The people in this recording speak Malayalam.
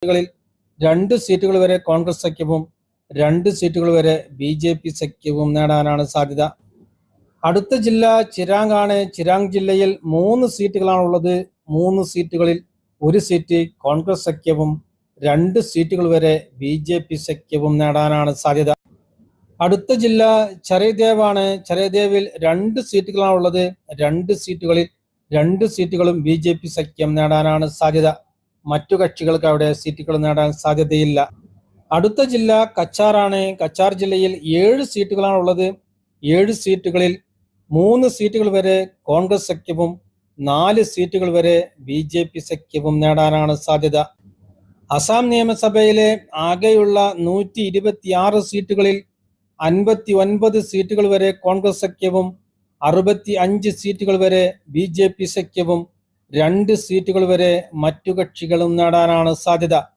സീറ്റുകളിൽ 2 സീറ്റുകൾ വരെ കോൺഗ്രസ് സഖ്യവും 2 സീറ്റുകൾ വരെ BJP സഖ്യവും നേടാനാണ് സാധ്യത. അടുത്ത ജില്ല ചിരാങ് ആണ്. ചിരാങ് ജില്ലയിൽ 3 സീറ്റുകളാണുള്ളത്. 3 സീറ്റുകളിൽ 1 സീറ്റ് കോൺഗ്രസ് സഖ്യവും 2 സീറ്റുകൾ വരെ BJP സഖ്യവും നേടാനാണ് സാധ്യത. അടുത്ത ജില്ല ചരൈദേവ് ആണ്. ചരൈദേവിൽ 2 സീറ്റുകളാണുള്ളത്. 2 സീറ്റുകളിൽ 2 സീറ്റുകളും BJP സഖ്യം നേടാനാണ് സാധ്യത. മറ്റു കക്ഷികൾക്ക് അവിടെ സീറ്റുകൾ നേടാൻ സാധ്യതയില്ല. അടുത്ത ജില്ല കച്ചാർ ആണ്. കച്ചാർ ജില്ലയിൽ 7 സീറ്റുകളാണുള്ളത്. 7 സീറ്റുകളിൽ 3 സീറ്റുകൾ വരെ കോൺഗ്രസ് സഖ്യവും 4 സീറ്റുകൾ വരെ BJP സഖ്യവും നേടാനാണ് സാധ്യത. അസാം നിയമസഭയിലെ ആകെയുള്ള 126 സീറ്റുകളിൽ 59 സീറ്റുകൾ വരെ കോൺഗ്രസ് സഖ്യവും 65 സീറ്റുകൾ വരെ BJP സഖ്യവും 2 സീറ്റുകൾ വരെ മറ്റു കക്ഷികളും നേടാനാണ് സാധ്യത.